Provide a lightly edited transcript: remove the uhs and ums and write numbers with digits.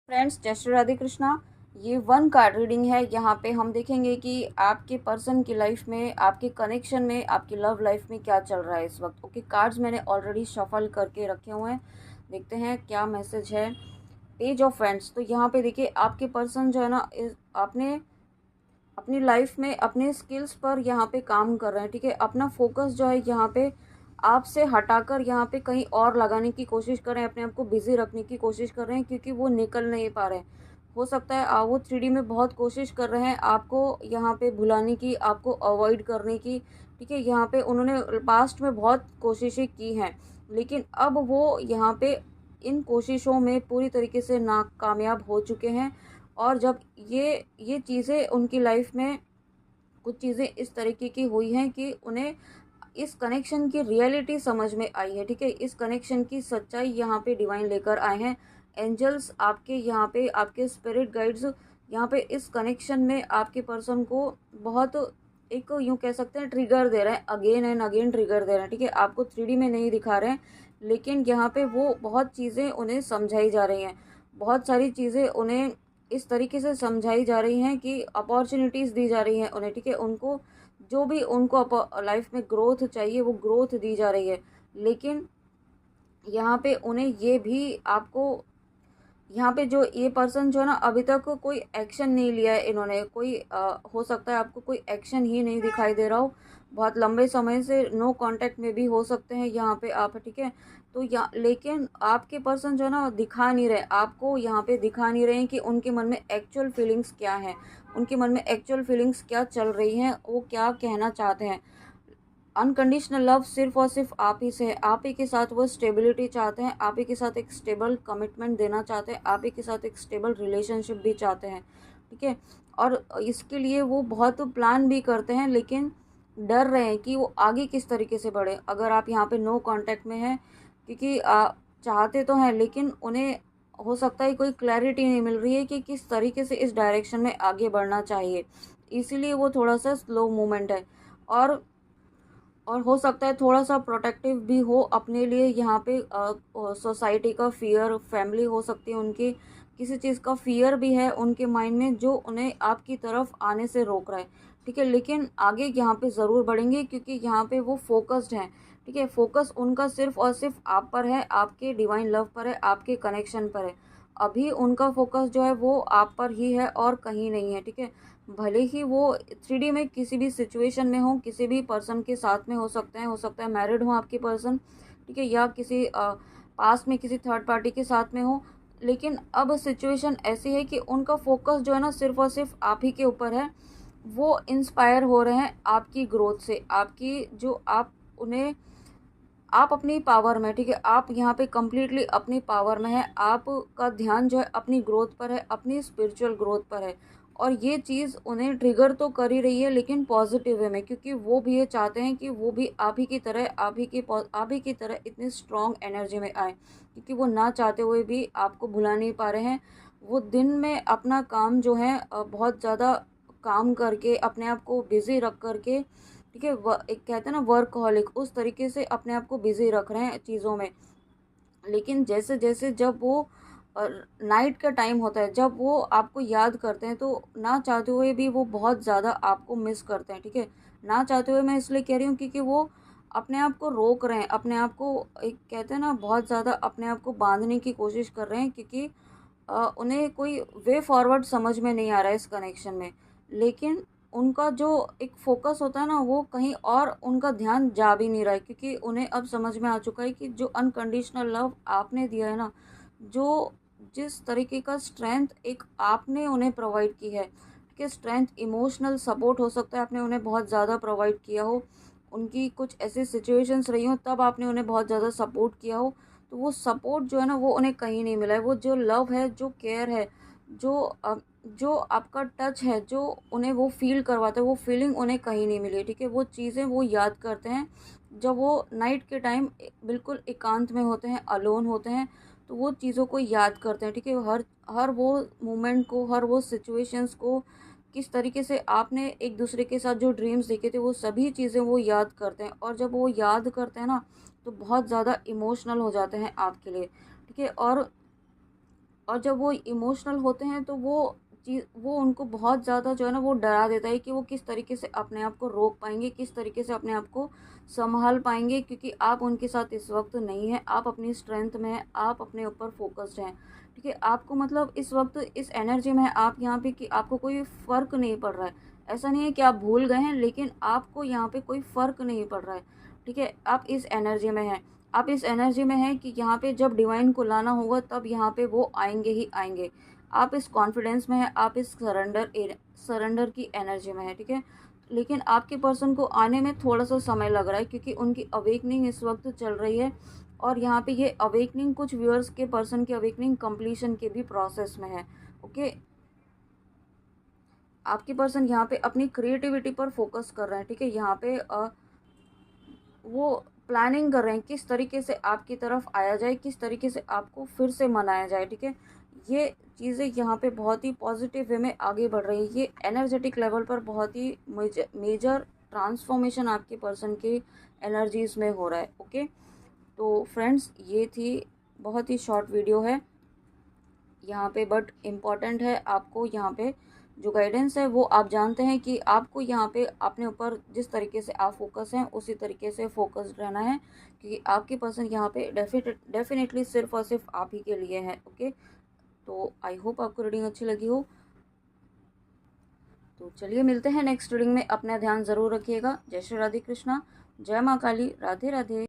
Friends, जय श्री राधे कृष्णा। ये one card reading है। यहाँ पे हम देखेंगे कि आपके पर्सन की लाइफ में, आपके कनेक्शन में, आपकी लव लाइफ में क्या चल रहा है इस वक्त। ओके, कार्ड्स मैंने ऑलरेडी शफल करके रखे हुए हैं। देखते हैं क्या मैसेज है। Page of friends. तो यहाँ पे देखिए, आपके पर्सन जो है ना, आपने अपनी लाइफ में अपने स्किल्स पर यहाँ पे काम कर रहे हैं। ठीक है, अपना फोकस जो है यहाँ पे आपसे हटाकर यहाँ पे कहीं और लगाने की कोशिश कर रहे हैं, अपने आप को बिजी रखने की कोशिश कर रहे हैं, क्योंकि वो निकल नहीं पा रहे हैं। हो सकता है वो 3D में बहुत कोशिश कर रहे हैं आपको यहाँ पे भुलाने की, आपको अवॉइड करने की। ठीक है, यहाँ पे उन्होंने पास्ट में बहुत कोशिशें की हैं, लेकिन अब वो यहाँ पे इन कोशिशों में पूरी तरीके से नाकामयाब हो चुके हैं। और जब ये चीज़ें उनकी लाइफ में, कुछ चीज़ें इस तरीके की हुई हैं कि उन्हें इस कनेक्शन की रियलिटी समझ में आई है। ठीक है, इस कनेक्शन की सच्चाई यहाँ पे डिवाइन लेकर आए हैं। एंजल्स आपके यहाँ पे, आपके स्पिरिट गाइड्स यहाँ पे इस कनेक्शन में आपके पर्सन को बहुत, एक यूँ कह सकते हैं, ट्रिगर दे रहे हैं, अगेन एंड अगेन ट्रिगर दे रहे हैं। ठीक है, आपको 3D में नहीं दिखा रहे हैं, लेकिन यहाँ पे वो बहुत चीज़ें उन्हें समझाई जा रही हैं। बहुत सारी चीज़ें उन्हें इस तरीके से समझाई जा रही हैं कि अपॉर्चुनिटीज़ दी जा रही हैं उन्हें। ठीक है, उनको जो भी उनको लाइफ में ग्रोथ चाहिए वो ग्रोथ दी जा रही है। लेकिन यहाँ पे उन्हें ये भी आपको, यहाँ पे जो ये पर्सन जो है ना, अभी तक कोई एक्शन नहीं लिया है इन्होंने। कोई हो सकता है आपको कोई एक्शन ही नहीं दिखाई दे रहा हो, बहुत लंबे समय से नो कांटेक्ट में भी हो सकते हैं यहाँ पे आप। ठीक है, तो लेकिन आपके पर्सन जो है ना, दिखा नहीं रहे आपको, यहाँ पे दिखा नहीं रहे हैं कि उनके मन में एक्चुअल फीलिंग्स क्या हैं, उनके मन में एक्चुअल फीलिंग्स क्या चल रही हैं, वो क्या कहना चाहते हैं। अनकंडीशनल लव सिर्फ और सिर्फ आप ही से है। आप ही के साथ वो स्टेबिलिटी चाहते हैं, आप ही के साथ एक स्टेबल कमिटमेंट देना चाहते हैं, आप ही के साथ एक स्टेबल रिलेशनशिप भी चाहते हैं। ठीक है, और इसके लिए वो बहुत प्लान भी करते हैं, लेकिन डर रहे हैं कि वो आगे किस तरीके से बढ़े। अगर आप यहाँ पे नो कांटेक्ट में हैं, क्योंकि चाहते तो हैं, लेकिन उन्हें हो सकता है कोई क्लैरिटी नहीं मिल रही है कि किस तरीके से इस डायरेक्शन में आगे बढ़ना चाहिए। इसीलिए वो थोड़ा सा स्लो मूवमेंट है। और हो सकता है थोड़ा सा प्रोटेक्टिव भी हो अपने लिए। यहाँ पे सोसाइटी का फियर, फैमिली हो सकती है उनकी, किसी चीज़ का फियर भी है उनके माइंड में, जो उन्हें आपकी तरफ आने से रोक रहा है। ठीक है, लेकिन आगे यहाँ पे ज़रूर बढ़ेंगे, क्योंकि यहाँ पे वो फोकस्ड हैं। ठीक है, फोकस उनका सिर्फ और सिर्फ आप पर है, आपके डिवाइन लव पर है, आपके कनेक्शन पर है। अभी उनका फोकस जो है वो आप पर ही है और कहीं नहीं है। ठीक है, भले ही वो 3D में किसी भी सिचुएशन में हो, किसी भी पर्सन के साथ में हो सकते हैं, हो सकता है मैरिड हो आपके पर्सन। ठीक है, या किसी पास में किसी थर्ड पार्टी के साथ में हो। लेकिन अब सिचुएशन ऐसी है कि उनका फोकस जो है ना, सिर्फ और सिर्फ आप ही के ऊपर है। वो इंस्पायर हो रहे हैं आपकी ग्रोथ से, आपकी जो आप उन्हें, आप अपनी पावर में। ठीक है, आप यहाँ पे कम्प्लीटली अपनी पावर में है। आपका ध्यान जो है अपनी ग्रोथ पर है, अपनी स्पिरिचुअल ग्रोथ पर है। और ये चीज़ उन्हें ट्रिगर तो कर ही रही है, लेकिन पॉजिटिव वे में, क्योंकि वो भी ये चाहते हैं कि वो भी आप ही की तरह, आप ही की तरह इतनी स्ट्रॉन्ग एनर्जी में आए। क्योंकि वो ना चाहते हुए भी आपको भुला नहीं पा रहे हैं। वो दिन में अपना काम जो है बहुत ज़्यादा काम करके, अपने आप को बिज़ी रख करके, ठीक है, एक कहते हैं ना वर्कहॉलिक, उस तरीके से अपने आप को बिजी रख रहे हैं चीज़ों में। लेकिन जैसे जैसे जब वो नाइट का टाइम होता है, जब वो आपको याद करते हैं, तो ना चाहते हुए भी वो बहुत ज़्यादा आपको मिस करते हैं। ठीक है, ना चाहते हुए मैं इसलिए कह रही हूँ क्योंकि वो अपने आप को रोक रहे हैं, अपने आप को, एक कहते हैं ना, बहुत ज़्यादा अपने आप को बांधने की कोशिश कर रहे हैं, क्योंकि उन्हें कोई वे फॉरवर्ड समझ में नहीं आ रहा है इस कनेक्शन में। लेकिन उनका जो एक फ़ोकस होता है ना, वो कहीं और उनका ध्यान जा भी नहीं रहा है, क्योंकि उन्हें अब समझ में आ चुका है कि जो अनकंडीशनल लव आपने दिया है ना, जो जिस तरीके का स्ट्रेंथ एक आपने उन्हें प्रोवाइड की है, कि स्ट्रेंथ, इमोशनल सपोर्ट हो सकता है आपने उन्हें बहुत ज़्यादा प्रोवाइड किया हो, उनकी कुछ ऐसी सिचुएशंस रही हो तब आपने उन्हें बहुत ज़्यादा सपोर्ट किया हो, तो वो सपोर्ट जो है ना, वो उन्हें कहीं नहीं मिला है। वो जो लव है, जो केयर है, जो जो आपका टच है, जो उन्हें वो फ़ील करवाता है, वो फीलिंग उन्हें कहीं नहीं मिली। ठीक है, वो चीज़ें वो याद करते हैं जब वो नाइट के टाइम बिल्कुल एकांत में होते हैं, अलोन होते हैं, तो वो चीज़ों को याद करते हैं। ठीक है, हर हर वो मोमेंट को, हर वो सिचुएशंस को, किस तरीके से आपने एक दूसरे के साथ जो ड्रीम्स देखे थे, वो सभी चीज़ें वो याद करते हैं। और जब वो याद करते हैं ना, तो बहुत ज़्यादा इमोशनल हो जाते हैं आपके लिए। ठीक है, और और जब वो इमोशनल होते हैं तो वो उनको बहुत ज़्यादा जो है ना वो डरा देता है कि वो किस तरीके से अपने आप को रोक पाएंगे, किस तरीके से अपने आप को संभाल पाएंगे, क्योंकि आप उनके साथ इस वक्त नहीं हैं, आप अपनी स्ट्रेंथ में हैं, आप अपने ऊपर फोकस्ड हैं। ठीक है, आपको मतलब इस वक्त इस एनर्जी में है आप यहाँ पे कि आपको कोई फ़र्क नहीं पड़ रहा है। ऐसा नहीं है कि आप भूल गए हैं, लेकिन आपको यहाँ पे कोई फ़र्क नहीं पड़ रहा है। ठीक है, आप इस एनर्जी में हैं, आप इस एनर्जी में हैं कि यहाँ पे जब डिवाइन को लाना होगा तब यहाँ पे वो आएंगे ही आएंगे। आप इस कॉन्फिडेंस में हैं, आप इस सरेंडर की एनर्जी में है। ठीक है, लेकिन आपके पर्सन को आने में थोड़ा सा समय लग रहा है, क्योंकि उनकी अवेकनिंग इस वक्त चल रही है। और यहाँ पे ये अवेकनिंग कुछ व्यूअर्स के पर्सन की अवेकनिंग कंप्लीशन के भी प्रोसेस में है। ओके, आपके पर्सन यहाँ पे अपनी क्रिएटिविटी पर फोकस कर रहे हैं। ठीक है, यहाँ पे वो प्लानिंग कर रहे हैं किस तरीके से आपकी तरफ आया जाए, किस तरीके से आपको फिर से मनाया जाए। ठीक है, ये चीज़ें यहाँ पे बहुत ही पॉजिटिव वे में आगे बढ़ रही है। ये एनर्जेटिक लेवल पर बहुत ही मेजर ट्रांसफॉर्मेशन आपके पर्सन के एनर्जीज में हो रहा है। ओके, तो फ्रेंड्स ये थी बहुत ही शॉर्ट वीडियो है यहाँ पे, बट इम्पॉर्टेंट है। आपको यहाँ पे जो गाइडेंस है वो आप जानते हैं कि आपको यहाँ पे अपने ऊपर जिस तरीके से आप फोकस हैं उसी तरीके से फोकस्ड रहना है, क्योंकि आपकी पर्सन यहाँ पे डेफिनेटली सिर्फ और सिर्फ आप ही के लिए है। ओके, तो आई होप आपको रीडिंग अच्छी लगी हो। तो चलिए मिलते हैं नेक्स्ट रीडिंग में, अपना ध्यान ज़रूर रखिएगा। जय श्री राधे कृष्णा, जय माँ काली, राधे राधे।